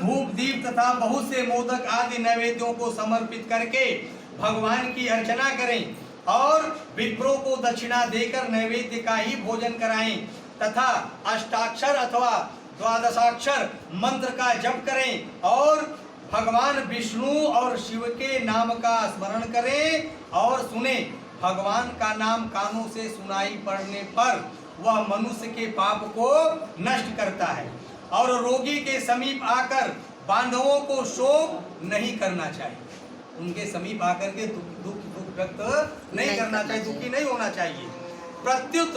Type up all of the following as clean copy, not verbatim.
धूप दीप तथा बहुत से मोदक आदि नैवेद्यों को समर्पित करके भगवान की अर्चना करें और विप्रों को दक्षिणा देकर नैवेद्य का ही भोजन कराएं तथा अष्टाक्षर अथवा द्वादशाक्षर मंत्र का जप करें और भगवान विष्णु और शिव के नाम का स्मरण करें और सुने। भगवान का नाम कानों से सुनाई पड़ने पर वह मनुष्य के पाप को नष्ट करता है और रोगी के समीप आकर बांधवों को शोक नहीं करना चाहिए। उनके समीप आकर के दुख व्यक्त नहीं करना चाहिए, दुखी नहीं होना चाहिए। प्रत्युत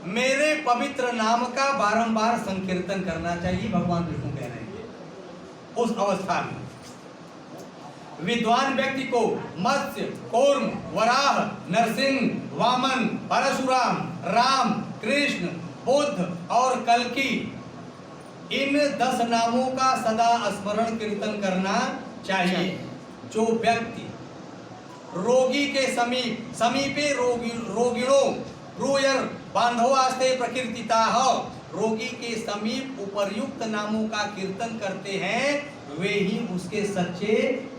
मेरे पवित्र नाम का बारंबार संकीर्तन करना चाहिए, भगवान विष्णु कह रहे हैं। उस अवस्था में विद्वान व्यक्ति को मत्स्य, कूर्म, वराह, नरसिंह, वामन, परशुराम, राम, कृष्ण, बुद्ध और कल्कि इन 10 नामों का सदा स्मरण कीर्तन करना चाहिए। जो व्यक्ति रोगी के समीपे रोगिणों ब्रूयर बांधवास्ते प्रकीर्तिता हो, रोगी के समीप उपर्युक्त नामों का कीर्तन करते हैं वे ही उसके सच्चे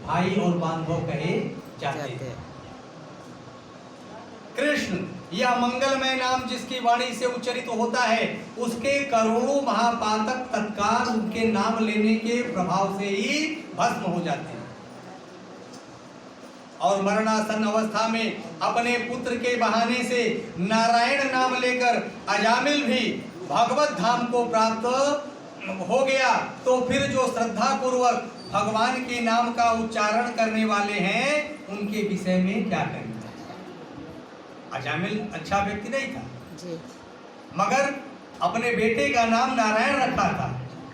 भाई और बांधव कहे जाते हैं। कृष्ण यह मंगलमय नाम जिसकी वाणी से उच्चरित होता है उसके करोड़ों महापातक तत्काल उनके नाम लेने के प्रभाव से ही भस्म हो जाते हैं और मरणासन अवस्था में अपने पुत्र के बहाने से नारायण नाम लेकर अजामिल भी भगवत धाम को प्राप्त हो गया तो फिर जो श्रद्धा पूर्वक भगवान के नाम का उच्चारण करने वाले हैं उनके विषय में क्या करें। अजामिल अच्छा व्यक्ति नहीं था जी। मगर अपने बेटे का नाम नारायण रखा था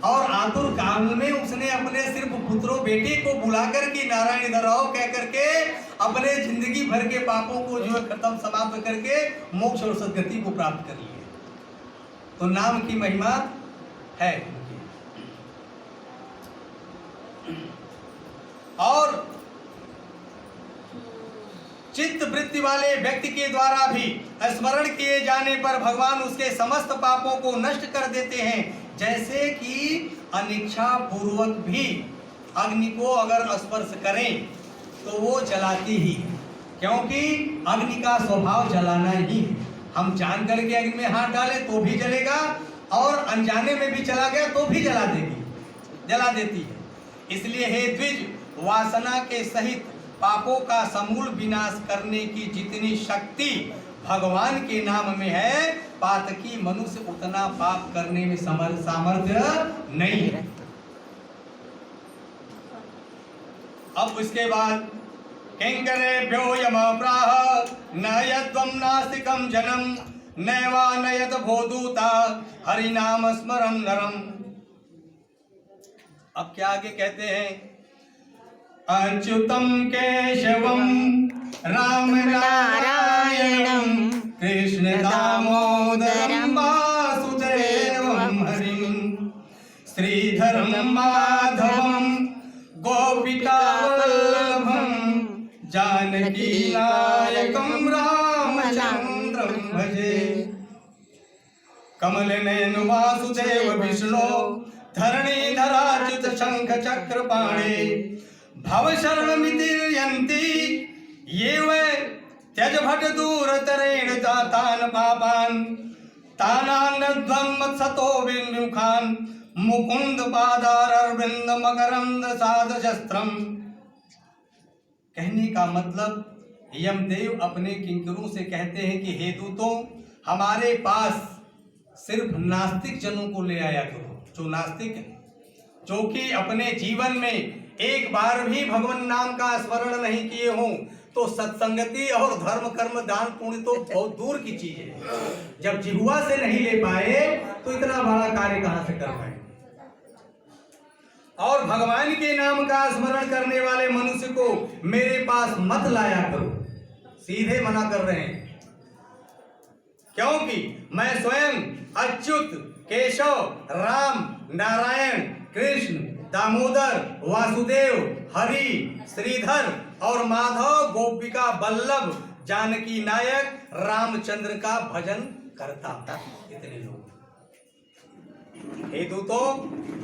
और आतुर काल में उसने अपने सिर्फ पुत्रों बेटे को बुलाकर के नारायण इधर आओ कह करके अपने जिंदगी भर के पापों को जो खत्म समाप्त करके मोक्ष और सद्गति को प्राप्त कर लिए। तो नाम की महिमा है। और चित्त वृत्ति वाले व्यक्ति के द्वारा भी स्मरण किए जाने पर भगवान उसके समस्त पापों को नष्ट कर देते हैं। जैसे कि अनिच्छा पूर्वक भी अग्नि को अगर स्पर्श करें तो वो जलाती ही है, क्योंकि अग्नि का स्वभाव जलाना ही है। हम जान करके अग्नि में हाथ डालें तो भी जलेगा और अनजाने में भी चला गया तो भी जला देती है। इसलिए हे द्विज, वासना के सहित पापों का समूल विनाश करने की जितनी शक्ति भगवान के नाम में है, पातकी मनुष्य उतना पाप करने में सामर्थ्य नहीं है। अब इसके बाद किंकरेभ्यो यम प्राह न यद्वं नास्तिकं जनम नैवा नयत भोदूता हरिनाम स्मरं नरम। अब क्या आगे कहते हैं, अच्युतम केशवम राम नारायणम कृष्ण दामोदरम वासुदेवम हरिम श्रीधरम माधवम गोपिका वल्लभम जानकी नायकम रामचंद्रम भजे। कमल नयन वासुदेव विष्णु धरणीधराच्युत शंख चक्र पाणे भव शरणमितिर्यन्ति ये वै त्यज भट दूर तरेण जातान पापान तानान्नध्वं सतो विन्युखान मुकुंद पादारविंद मकरंद साधशस्त्रम। कहने का मतलब यमदेव अपने किंकरों से कहते हैं कि हे दूतों, हमारे पास सिर्फ नास्तिक जनों को ले आया करो, जो नास्तिक है, जो कि अपने जीवन में एक बार भी भगवान नाम का स्मरण नहीं किए हों, तो सत्संगति और धर्म कर्म दान पुण्य तो बहुत दूर की चीज है। जब जिह्वा से नहीं ले पाए तो इतना बड़ा कार्य कहां से कर पाए। और भगवान के नाम का स्मरण करने वाले मनुष्य को मेरे पास मत लाया करो, सीधे मना कर रहे हैं, क्योंकि मैं स्वयं अच्युत, केशव, राम, नारायण, कृष्ण, दामोदर, वासुदेव, हरि, श्रीधर और माधव, गोपिका वल्लभ, जानकी नायक, रामचंद्र का भजन करता था। इतने लोग। हे दूतों,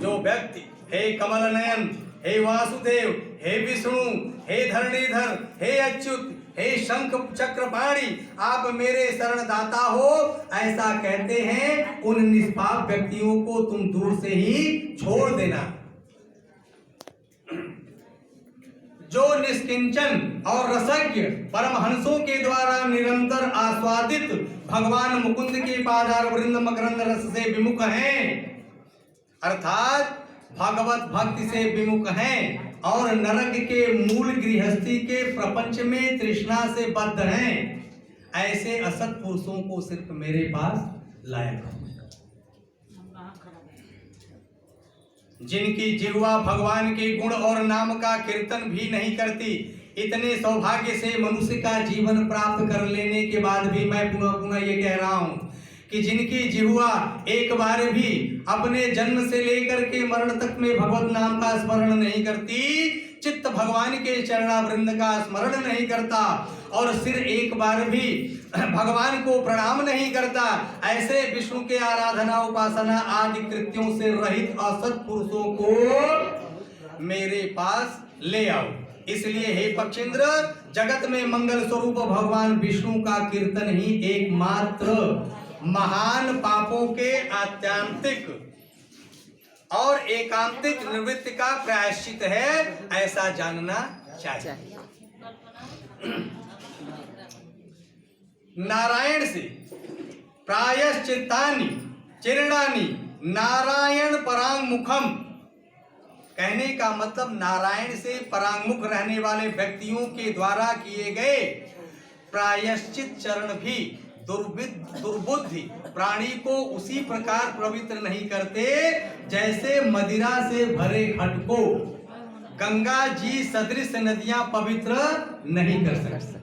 जो व्यक्ति हे कमल नयन, हे वासुदेव, हे विष्णु, हे धरणीधर, हे अच्युत, हे शंख चक्रपाणी, आप मेरे शरणदाता हो, ऐसा कहते हैं। उन निष्पाप व्यक्तियों को तुम दूर से ही छोड़ देना। जो निष्किंचन और रसज्ञ परमहंसों के द्वारा निरंतर आस्वादित भगवान मुकुंद के पादार वृंद मकरंद रस से विमुख हैं, अर्थात भगवत भक्ति से विमुख हैं और नरक के मूल गृहस्थी के प्रपंच में तृष्णा से बद्ध हैं, ऐसे असत पुरुषों को सिर्फ मेरे पास लाया करो। जिनकी जिह्वा भगवान के गुण और नाम का कीर्तन भी नहीं करती, इतने सौभाग्य से मनुष्य का जीवन प्राप्त कर लेने के बाद भी मैं पुनः पुनः ये कह रहा हूं कि जिनकी जिह्वा एक बार भी अपने जन्म से लेकर के मरण तक में भगवत नाम का स्मरण नहीं करती, चित्त भगवान के चरणावृंद का स्मरण नहीं करता और सिर एक बार भी भगवान को प्रणाम नहीं करता, ऐसे विष्णु के आराधना उपासना आदि कृत्यों से रहित असत पुरुषों को मेरे पास ले आओ। इसलिए हे पक्षींद्र, जगत में मंगल स्वरूप भगवान विष्णु का कीर्तन ही एकमात्र महान पापों के आत्यांतिक और एकांतिक निवृत्ति का प्रायश्चित है, ऐसा जानना चाहिए। नारायण से प्रायश्चित्तानि चिरणानि नारायण परांगमुखम, कहने का मतलब नारायण से परांगमुख रहने वाले व्यक्तियों के द्वारा किए गए प्रायश्चित चरण भी दुर्बुद्धि प्राणी को उसी प्रकार पवित्र नहीं करते जैसे मदिरा से भरे घट को गंगा जी सदृश नदियां पवित्र नहीं कर सकती।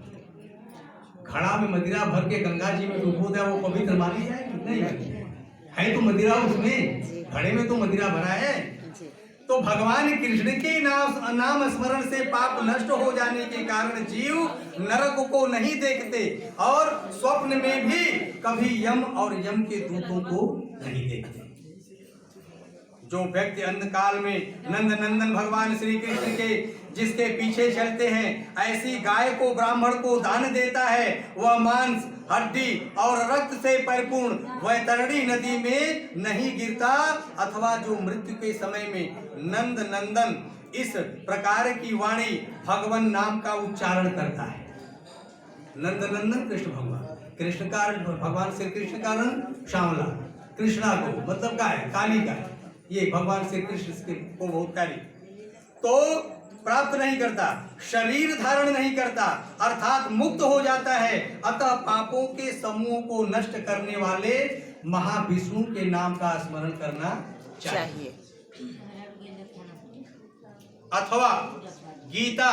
घड़ा में मदिरा भर के गंगा जी में डूबो दे, वो पवित्र मानी जाएगी? नहीं है, तो मदिरा उसमें, घड़े में तो मदिरा भरा है। तो भगवान कृष्ण के नाम स्मरण से पाप नष्ट हो जाने के कारण जीव नरक को नहीं देखते और स्वप्न में भी कभी यम और यम के दूतों को नहीं देखते। जो व्यक्ति अंधकाल में नंद नंदन भगवान श्री कृष्ण के जिसके पीछे चलते हैं, ऐसी गाय को ब्राह्मण को दान देता है, वह मांस हड्डी और रक्त से परिपूर्ण वैतरणी नदी में नहीं गिरता, अथवा जो मृत्यु के समय में नंद नंदन इस प्रकार की वाणी भगवान नाम का उच्चारण करता है। नंद नंदन कृष्ण भगवान, कृष्ण का भगवान श्री कृष्ण का रंग श्यामला, कृष्णा को मतलब क्या है? काली का, ये भगवान श्री कृष्ण को बहुत काली, तो प्राप्त नहीं करता, शरीर धारण नहीं करता, अर्थात मुक्त हो जाता है। अतः पापों के समूह को नष्ट करने वाले महाविष्णु के नाम का स्मरण करना चाहिए। अथवा गीता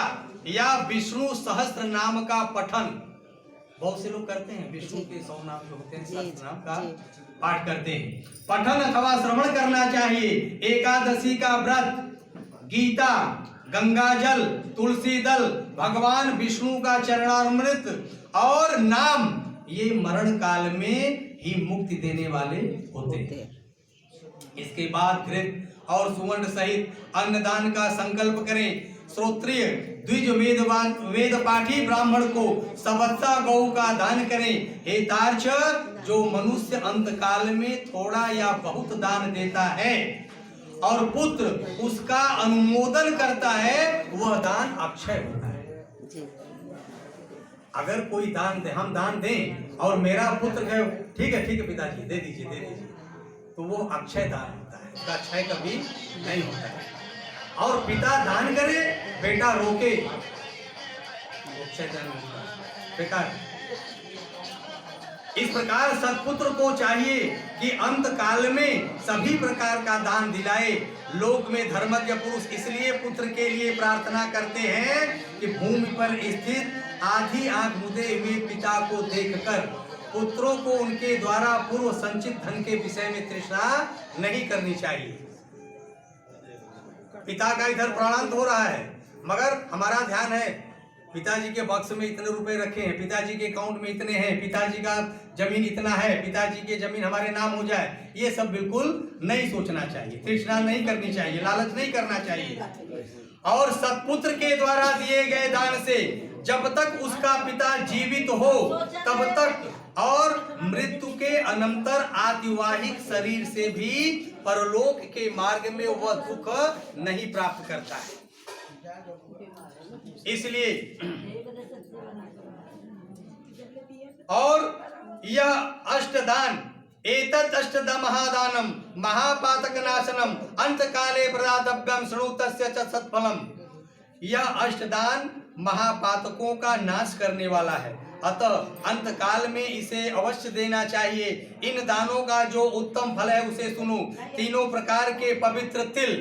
या विष्णु सहस्त्र नाम का पठन, बहुत से लोग करते हैं, विष्णु के 100 नाम जो होते हैं सहस्त्र नाम का पाठ करते हैं, पठन अथवा श्रवण करना चाहिए। एकादशी का व्रत, गीता, गंगा जल, तुलसी दल, भगवान विष्णु का चरणामृत और नाम, ये मरण काल में ही मुक्ति देने वाले होते हैं। इसके बाद घृत और सुवर्ण सहित अन्नदान का संकल्प करें। श्रोत्रिय द्विज वेद पाठी ब्राह्मण को सवत्सा गौ का दान करें। हे तार्च, जो मनुष्य अंत काल में थोड़ा या बहुत दान देता है और पुत्र उसका अनुमोदन करता है, वह दान अक्षय होता है। अगर कोई दान दे, हम दान दें और मेरा पुत्र कहे ठीक है पिताजी दे दीजिए, तो वो अक्षय दान होता है, उसका क्षय कभी नहीं होता है। और पिता दान करे, बेटा रोके, अक्षय दान होता है, बेकार। इस प्रकार सत्पुत्र को चाहिए कि अंत काल में सभी प्रकार का दान दिलाए। लोक में धर्मज्ञ पुरुष इसलिए पुत्र के लिए प्रार्थना करते हैं कि भूमि पर स्थित आधी आंख मुदे हुए पिता को देखकर पुत्रों को उनके द्वारा पूर्व संचित धन के विषय में तृष्णा नहीं करनी चाहिए। पिता का इधर प्राणांत हो रहा है, मगर हमारा ध्यान है पिताजी के बक्स में इतने रुपए रखे हैं, पिताजी के अकाउंट में इतने हैं, पिताजी का जमीन इतना है, पिताजी की जमीन हमारे नाम हो जाए, ये सब बिल्कुल नहीं सोचना चाहिए, तृष्णा नहीं करनी चाहिए, लालच नहीं करना चाहिए। और सत्पुत्र के द्वारा दिए गए दान से जब तक उसका पिता जीवित हो तब तक और मृत्यु के अनंतर आदिवाहिक शरीर से भी परलोक के मार्ग में वह दुख नहीं प्राप्त करता है। इसलिए और यह अष्टदान एतत् अष्टदा महादानम महापातक नाशनम अंत काले प्रदातव्यम शृणुतस्य च सत्फलम। यह अष्टदान महापातकों का नाश करने वाला है, अतः अंत काल में इसे अवश्य देना चाहिए। इन दानों का जो उत्तम फल है उसे सुनो। तीनों प्रकार के पवित्र तिल,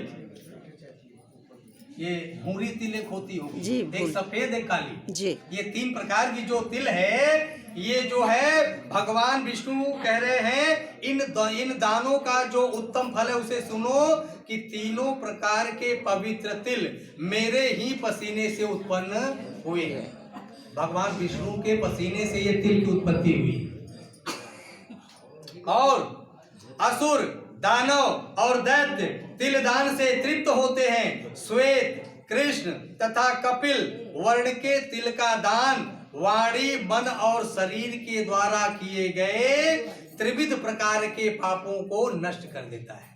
ये भूरी तिल एक होती होगी, एक सफेद एक काली जी, ये तीन प्रकार की जो तिल है, ये जो है भगवान विष्णु कह रहे हैं इन दानों का जो उत्तम फल है उसे सुनो कि तीनों प्रकार के पवित्र तिल मेरे ही पसीने से उत्पन्न हुए हैं। भगवान विष्णु के पसीने से ये तिल की उत्पत्ति हुई। और असुर, दानव और दैत्य तिल दान से तृप्त होते हैं। श्वेत, कृष्ण तथा कपिल वर्ण के तिल का दान वाणी, मन और शरीर के द्वारा किए गए त्रिविध प्रकार के पापों को नष्ट कर देता है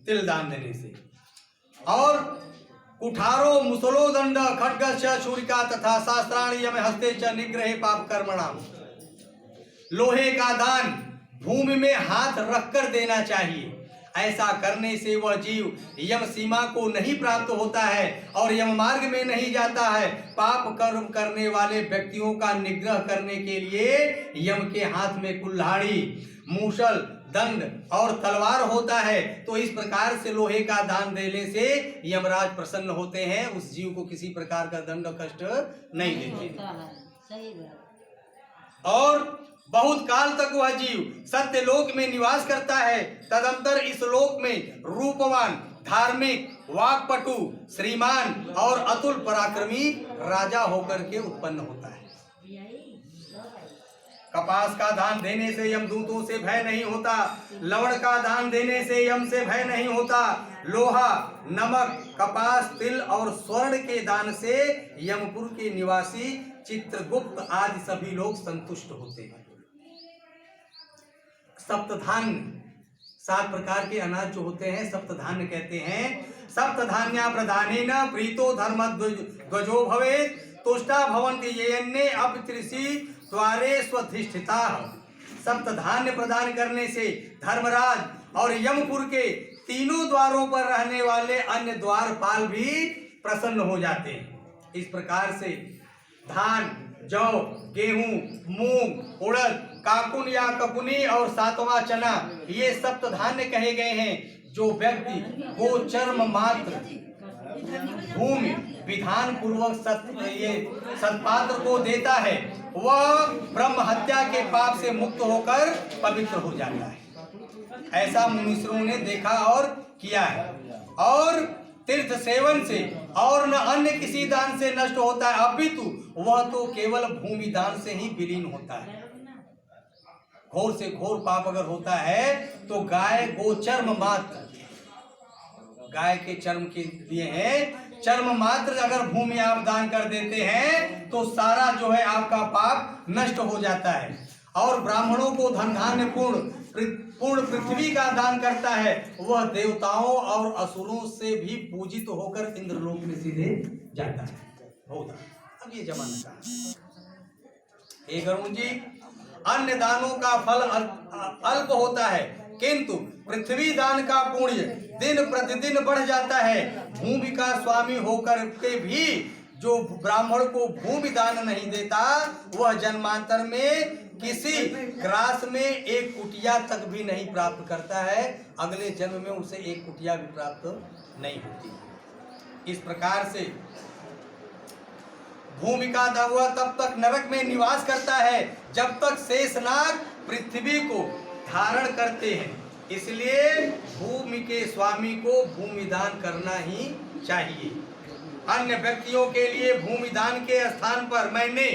तिल दान देने से। और कुठारो मुसलो दंड खड्गस्य छुरिका तथा शास्त्राणी यम हस्ते च निग्रहे पाप कर्मणाम। लोहे का दान भूमि में हाथ रखकर देना चाहिए। ऐसा करने से वह जीव यम सीमा को नहीं प्राप्त होता है और यम मार्ग में नहीं जाता है। पाप कर्म करने वाले व्यक्तियों का निग्रह करने के लिए यम के हाथ में कुल्हाड़ी, मूसल, दंड और तलवार होता है। तो इस प्रकार से लोहे का दान देने से यमराज प्रसन्न होते हैं, उस जीव को किसी प्रकार का दंड कष्ट नहीं देते। और बहुत काल तक वह जीव सत्य लोक में निवास करता है। तदंतर इस लोक में रूपवान, धार्मिक, वाक्पटु, श्रीमान और अतुल पराक्रमी राजा होकर के उत्पन्न होता है। कपास का दान देने से यमदूतों से भय नहीं होता। लवण का दान देने से यम से भय नहीं होता। लोहा, नमक, कपास, तिल और स्वर्ण के दान से यमपुर के निवासी चित्रगुप्त आदि सभी लोग संतुष्ट होते हैं। सप्तधान्य, 7 प्रकार के अनाज जो होते हैं सप्तधान्य कहते हैं। सप्तधान्या प्रधानेन प्रीतो धर्म ध्वजो भवेत् तुष्टा भवन्ति येन्ने अपत्रिषि द्वारे स्वधिष्ठिता। सप्तधान्य प्रदान करने से धर्मराज और यमपुर के तीनों द्वारों पर रहने वाले अन्य द्वारपाल भी प्रसन्न हो जाते हैं। इस प्रकार से धान, जौ, गेहूं, मूंग, उड़द, काकुन या ककुनी और 7वां चना, ये सप्तधान्य कहे गए हैं। जो व्यक्ति गोचर्म मात्र भूमि विधान पूर्वक सत्पात्र को देता है वह ब्रह्म हत्या के पाप से मुक्त होकर पवित्र हो जाता है। ऐसा मुनीश्वरों ने देखा और किया है। और तीर्थ सेवन से और न अन्य किसी दान से नष्ट होता है, अपितु वह तो केवल भूमि दान से ही विलीन होता है। घोर से घोर पाप अगर होता है तो गाय गोचर्म मात्र, गाय के चर्म के लिए है, चर्म मात्र अगर भूमि आप दान कर देते हैं तो सारा जो है आपका पाप नष्ट हो जाता है। और ब्राह्मणों को धन धान्य पूर्ण पृथ्वी का दान करता है, वह देवताओं और असुरों से भी पूजित होकर इंद्रलोक में सीधे जाता है। होता अब ये जमाना का हे गरुण जी, अन्य दानों का फल अल्प होता है किंतु पृथ्वी दान का पुण्य दिन प्रतिदिन बढ़ जाता है। भूमि का स्वामी होकर के भी जो ब्राह्मण को भूमि दान नहीं देता वह जन्मांतर में किसी ग्रास में एक कुटिया तक भी नहीं प्राप्त करता है। अगले जन्म में उसे एक कुटिया भी प्राप्त नहीं होती। इस प्रकार से भूमि का दावा तब तक नरक में निवास करता है जब तक शेषनाग पृथ्वी को धारण करते हैं। इसलिए भूमि के स्वामी को भूमि दान करना ही चाहिए। अन्य व्यक्तियों के लिए भूमिदान के स्थान पर मैंने,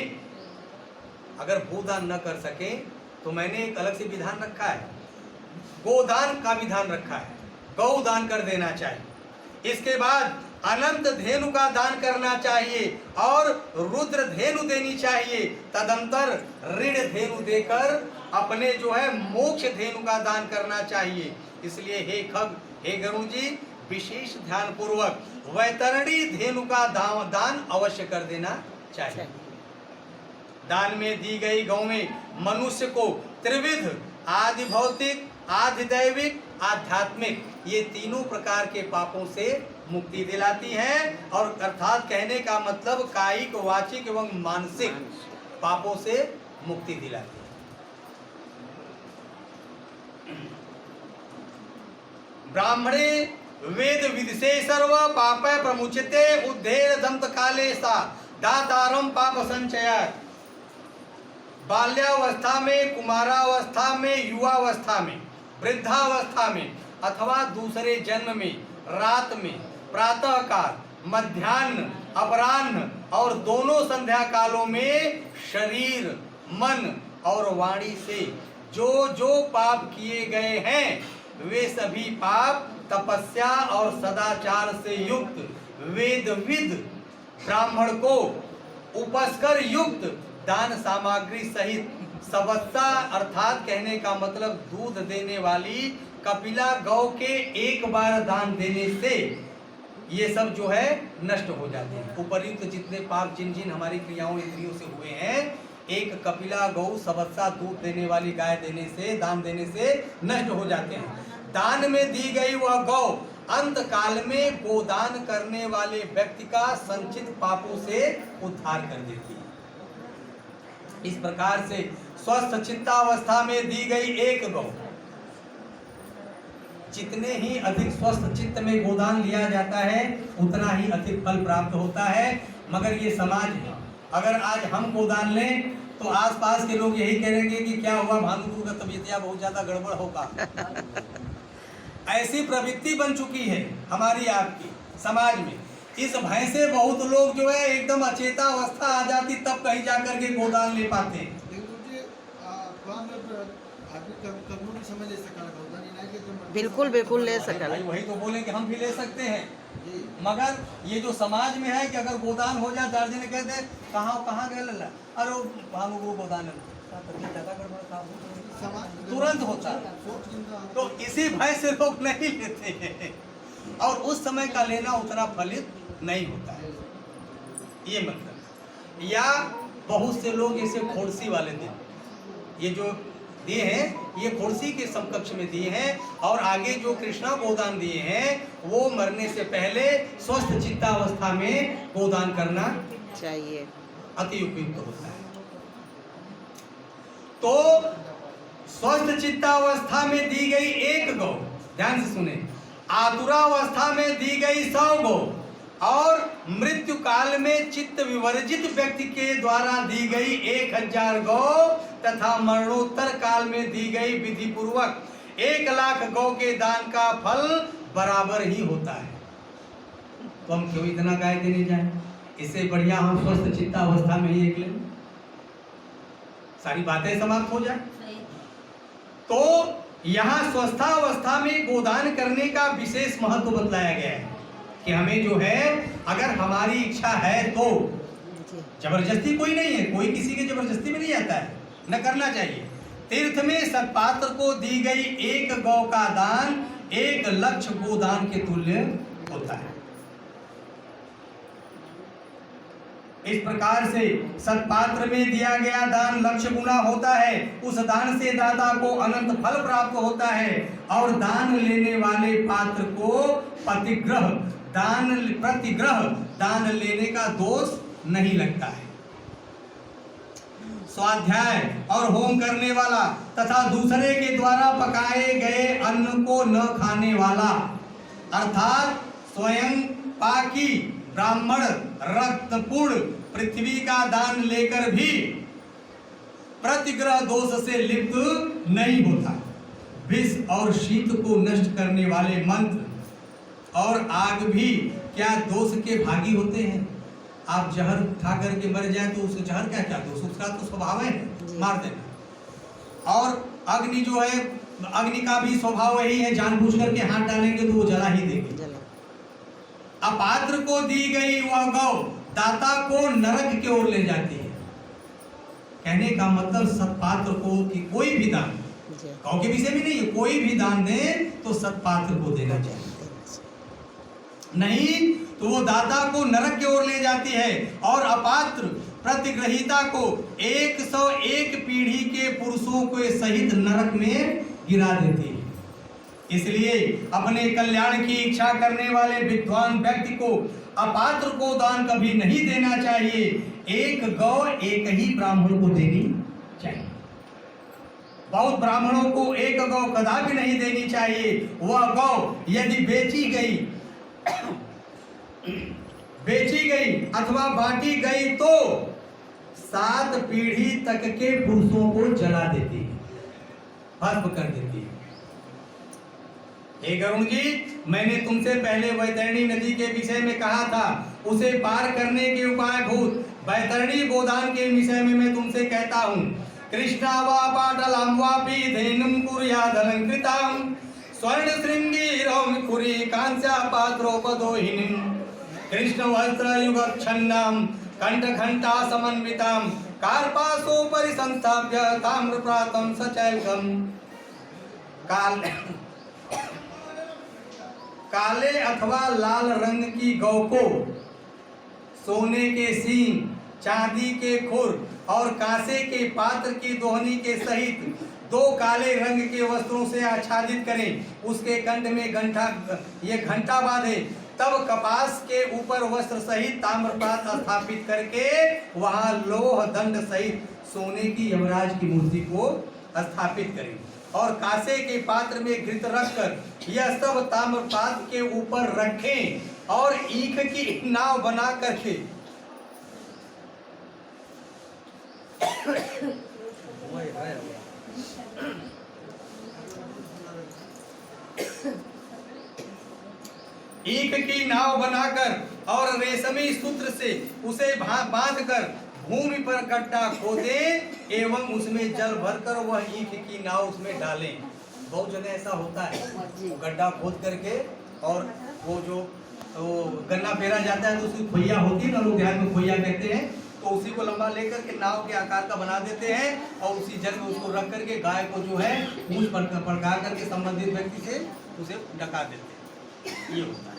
अगर भूदान न कर सके तो मैंने एक अलग से विधान रखा है, गोदान का विधान रखा है, गौदान कर देना चाहिए। इसके बाद अनंत धेनु का दान करना चाहिए और रुद्र धेनु देनी चाहिए। तदंतर ऋण धेनु देकर अपने जो है मोक्ष धेनु का दान करना चाहिए। इसलिए हे खग, हे गरुण जी, विशेष ध्यान पूर्वक वैतरणी धेनु का दान अवश्य कर देना चाहिए। दान में दी गई गौ में मनुष्य को त्रिविध, आदि भौतिक, आदि दैविक, आध्यात्मिक, ये तीनों प्रकार के पापों से मुक्ति दिलाती है। और अर्थात कहने का मतलब कायिक, वाचिक एवं मानसिक पापों से मुक्ति दिलाती है। ब्राह्मणे वेद विदसे सर्व पाप प्रमुच्यते उद्धेर दंत काले सा दातारम पाप संचयात्। बाल्यावस्था में, कुमारावस्था में, युवावस्था में, वृद्धावस्था में अथवा दूसरे जन्म में, रात में, प्रातः काल, मध्याह्न, अपराह्न और दोनों संध्या कालों में शरीर, मन और वाणी से जो जो पाप किए गए हैं वे सभी पाप तपस्या और सदाचार से युक्त वेदविद ब्राह्मण को उपस्कर युक्त दान सामग्री सहित सवत्सा, अर्थात कहने का मतलब दूध देने वाली कपिला गौ के एक बार दान देने से ये सब जो है नष्ट हो जाते हैं। उपर्युक्त जितने पाप जिन जिन हमारी क्रियाओं इंद्रियों से हुए हैं, एक कपिला गौ सवत्सा दूध देने वाली गाय देने से, दान देने से नष्ट हो जाते हैं। दान में दी गई वह गौ अंत काल में गोदान करने वाले व्यक्ति का संचित पापों से उद्धार कर देती है। इस प्रकार से स्वस्थ चित्तावस्था में दी गई एक गौ, जितने ही अधिक स्वस्थ चित्त में गोदान लिया जाता है उतना ही अधिक फल प्राप्त होता है। मगर ये समाज है, अगर आज हम गोदान लें तो आसपास के लोग यही कहेंगे कि क्या हुआ, भानुगुरु का तबीयत बहुत ज्यादा गड़बड़ होगा। ऐसी प्रवृत्ति बन चुकी है हमारी आपकी समाज में। इस भय से बहुत लोग जो है एकदम अचेता अवस्था आ जाती, तब कहीं जाकर के गोदान ले पाते हैं। बिल्कुल बिल्कुल ले सकते, वही तो बोले कि हम भी ले सकते हैं। मगर ये जो समाज में है कि अगर गोदान हो जाए, दार्जिलिंग ने कहते हैं कहाँ गए लल्ला, अरे भानुगुरु गोदान तुरंत होता है। तो इसी भय से लोग नहीं लेते हैं और उस समय का लेना उतना फलित नहीं होता है, ये मतलब। या बहुत से लोग इसे खोड़सी वाले दिन, ये जो दिए हैं ये खोड़सी के समकक्ष में दिए हैं, और आगे जो कृष्णा गोदान दिए हैं वो मरने से पहले स्वस्थ चित्तावस्था में गोदान करना चाहिए, अति उपयुक्त होता है। तो स्वस्थ चित्तावस्था में दी गई एक गौ, ध्यान से सुने, आतुरावस्था में दी गई 100 गौ और मृत्यु काल में चित्त विवर्जित व्यक्ति के द्वारा दी गई 1000 गौ तथा मरणोत्तर काल में दी गई विधि पूर्वक 1,00,000 गौ के दान का फल बराबर ही होता है। तो हम क्यों इतना गाय देने जाएं? इससे बढ़िया हम स्वस्थ चित्तावस्था में ही एक लें, सारी बातें समाप्त हो जाए। तो यहाँ स्वस्थावस्था में गोदान करने का विशेष महत्व बतलाया गया है कि हमें जो है अगर हमारी इच्छा है तो, जबरदस्ती कोई नहीं है, कोई किसी के जबरदस्ती में नहीं आता है, न करना चाहिए। तीर्थ में सत्पात्र को दी गई एक गौ का दान 1,00,000 गोदान के तुल्य होता है। इस प्रकार से सत्पात्र में दिया गया दान 1,00,000 गुना होता है। उस दान से दाता को अनंत फल प्राप्त होता है और दान लेने वाले पात्र को प्रतिग्रह दान लेने का दोष नहीं लगता है। स्वाध्याय और होम करने वाला तथा दूसरे के द्वारा पकाए गए अन्न को न खाने वाला, अर्थात स्वयं पाकी ब्राह्मण रक्तपूर्ण पृथ्वी का दान लेकर भी प्रतिग्रह दोष से लिप्त नहीं होता। विष और शीत को नष्ट करने वाले मंत्र और आग भी क्या दोष के भागी होते हैं? आप जहर खा करके मर जाए तो उस जहर का क्या दोष, उसका तो स्वभाव है मार देना। और अग्नि जो है, अग्नि का भी स्वभाव यही है, जानबूझ करके हाथ डालेंगे तो वो जला ही देंगे। अपात्र को दी गई वह गौ दाता को नरक की ओर ले जाती है। कहने का मतलब सत्पात्र को कि कोई भी दान, गौ के विषय में नहीं, कोई भी दान दे तो सत्पात्र को देना चाहिए, नहीं तो वो दाता को नरक की ओर ले जाती है और अपात्र प्रतिग्रहिता को 101 पीढ़ी के पुरुषों के सहित नरक में गिरा देती है। इसलिए अपने कल्याण की इच्छा करने वाले विद्वान व्यक्ति को अपात्र को दान कभी नहीं देना चाहिए। एक गौ एक ही ब्राह्मण को देनी चाहिए। बहुत ब्राह्मणों को एक गौ कदापि नहीं देनी चाहिए। वह गौ यदि बेची गई अथवा बांटी गई तो 7 पीढ़ी तक के पुरुषों को जला देती है, भस्म कर देती है। हे गरुण जी, मैंने तुमसे पहले वैतरणी नदी के विषय में कहा था, उसे पार करने के उपाय भूत वैतरणी गोदान के विषय में मैं तुमसे कहता हूँ। कृष्णा वा पाटलाम वापि धेनुम कुर्यादलंकृताम स्वर्ण श्रृंगीरम कुरी कांस्या पात्रोपदोहिनीम कृष्ण वस्त्र युगच्छन्नाम कंठ घंटा समन्विताम कार्पासोपरि संस्थाप्य ताम्रप्रातम सचैलकम। काले अथवा लाल रंग की गौ को सोने के सींग, चांदी के खुर और कांसे के पात्र की दोहनी के सहित 2 काले रंग के वस्त्रों से आच्छादित करें। उसके कंठ में घंटा बांधे, तब कपास के ऊपर वस्त्र सहित ताम्रपात स्थापित करके वहां लोह दंड सहित सोने की यमराज की मूर्ति को स्थापित करें और कांसे के पात्र में घृत रखकर यह सब ताम्रपात के ऊपर रखें और ईख की नाव बना करके ईख की नाव बनाकर और रेशमी सूत्र से उसे बांधकर भूमि पर गड्ढा खोदे एवं उसमें जल भरकर वह ईख की नाव उसमें डालें। बहुत जगह ऐसा होता है, वो गड्ढा खोद करके और वो जो गन्ना पेरा जाता है तो उसकी खोइया होती है ना, लोग ध्यान में खोइया कहते हैं, तो उसी को लंबा लेकर के नाव के आकार का बना देते हैं और उसी जल में उसको रख करके गाय को जो है पूंछ पड़का करके संबंधित व्यक्ति से उसे ढका देते हैं। ये होता है।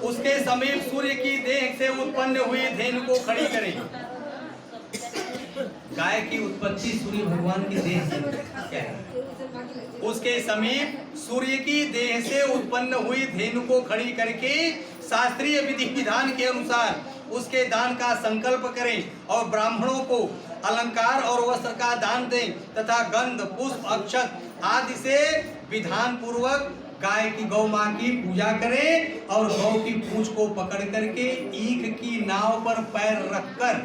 उसके समीप सूर्य की देह से उत्पन्न हुई धेनु को खड़ी करें। गाय की उत्पत्ति सूर्य भगवान की देह से क्या है? उसके समीप सूर्य की देह से उत्पन्न हुई धेनु को खड़ी करके शास्त्रीय विधि विधान के अनुसार उसके दान का संकल्प करें और ब्राह्मणों को अलंकार और वस्त्र का दान दें तथा गंध, पुष्प, अक्षत आदि से विधान पूर्वक गाय की गौ माँ की पूजा करें और गौ की पूंछ को पकड़ करके ईख की नाव पर पैर रखकर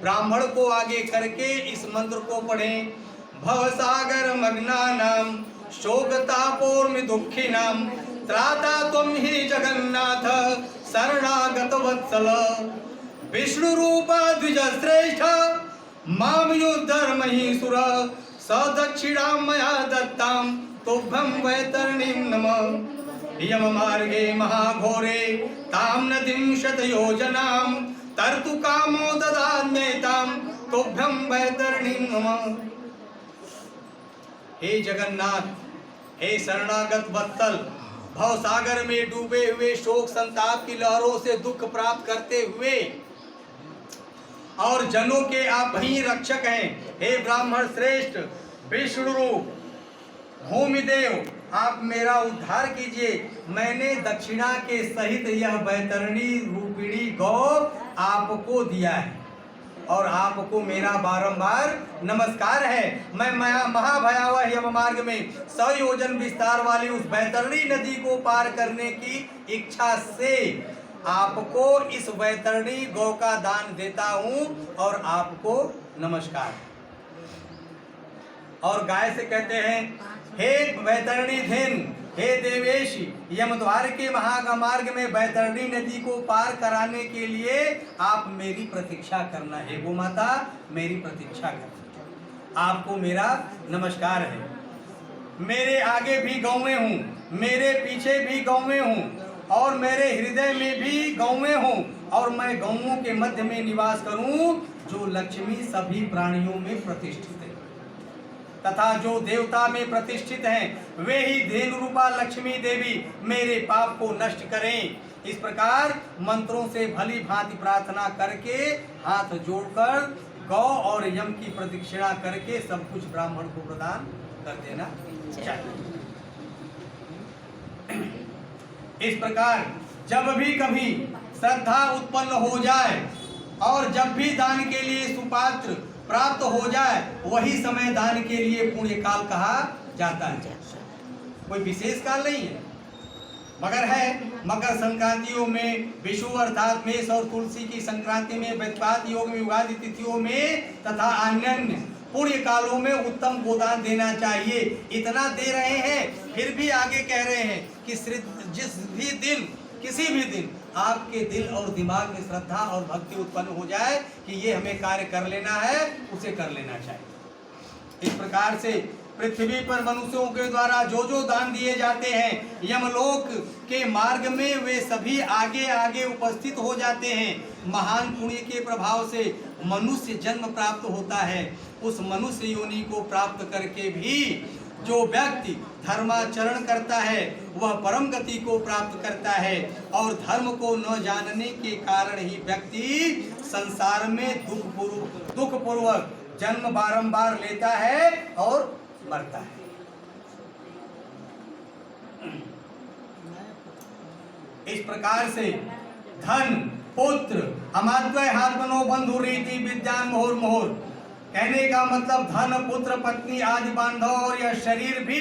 ब्राह्मण को आगे करके इस मंत्र को पढ़ें। भवसागर मग्नानाम शोकतापोर्मि दुःखिनाम त्राता त्वं हि जगन्नाथ शरणागत वत्सल विष्णु रूपा द्विज श्रेष्ठ माम युद्धर्महीसुर सदक्षिणां मया दत्तां तुभ्यं वैतरणीं नमः। यम मार्गे महाघोरे तां नदीं शतयोजनां तरतु कामो ददाम्येतां तुभ्यं वैतरणीं नमः। हे जगन्नाथ, हे शरणागत वत्सल, भव सागर में डूबे हुए शोक संताप की लहरों से दुख प्राप्त करते हुए और जनों के आप ही रक्षक हैं। हे ब्राह्मण श्रेष्ठ, विष्णु रूप भूमिदेव, आप मेरा उद्धार कीजिए। मैंने दक्षिणा के सहित यह वैतरणी रूपिणी गौ आपको दिया है और आपको मेरा बारंबार नमस्कार है। मैं महाभयावह यम मार्ग में 100 योजन विस्तार वाली उस वैतरणी नदी को पार करने की इच्छा से आपको इस वैतरणी गौ का दान देता हूँ और आपको नमस्कार। और गाय से कहते हैं, हे वैतरणी धेन, हे देवेश, यमद्वार के महामार्ग में वैतरणी नदी को पार कराने के लिए आप मेरी प्रतीक्षा करना है। गो माता मेरी प्रतीक्षा करना, आपको मेरा नमस्कार है। मेरे आगे भी गौवें हूँ, मेरे पीछे भी गौवें हूँ, और मेरे हृदय में भी गौवें हूँ, और मैं गौवों के मध्य में निवास करूँ, जो लक्ष्मी सभी प्राणियों में प्रतिष्ठित है तथा जो देवता में प्रतिष्ठित हैं, वे ही धेनु रूपा लक्ष्मी देवी मेरे पाप को नष्ट करें। इस प्रकार मंत्रों से भली भांति प्रार्थना करके हाथ जोड़कर गौ और यम की प्रदक्षिणा करके सब कुछ ब्राह्मण को प्रदान कर देना चाहिए। इस प्रकार जब भी कभी श्रद्धा उत्पन्न हो जाए और जब भी दान के लिए सुपात्र प्राप्त हो जाए, वही समय दान के लिए पुण्य काल कहा जाता है। कोई विशेष काल नहीं है, मगर है मकर संक्रांतियों में, विषु अर्थात मेष और तुलसी की संक्रांति में, व्यतिपात योग में, युगादि तिथियों में तथा अन्य पुण्य कालों में उत्तम गोदान देना चाहिए। इतना दे रहे हैं, फिर भी आगे कह रहे हैं कि जिस भी दिन, किसी भी दिन आपके दिल और दिमाग में श्रद्धा और भक्ति उत्पन्न हो जाए कि ये हमें कार्य कर लेना है, उसे कर लेना चाहिए। इस प्रकार से पृथ्वी पर मनुष्यों के द्वारा जो जो दान दिए जाते हैं, यमलोक के मार्ग में वे सभी आगे आगे उपस्थित हो जाते हैं। महान पुण्य के प्रभाव से मनुष्य जन्म प्राप्त होता है। उस मनुष्य योनि को प्राप्त करके भी जो व्यक्ति धर्माचरण करता है, वह परम गति को प्राप्त करता है। और धर्म को न जानने के कारण ही व्यक्ति संसार में दुख पूर्वक जन्म बारंबार लेता है और मरता है। इस प्रकार से धन, पुत्र, अमात्वय हात्मनो बंधु रीति विद्यान मोहर मोहर, कहने का मतलब धन, पुत्र, पत्नी आदि बांधव और यह शरीर भी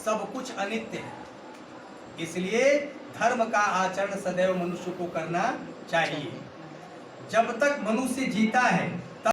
सब कुछ अनित्य है। इसलिए धर्म का आचरण सदैव मनुष्य को करना चाहिए। जब तक मनुष्य जीता है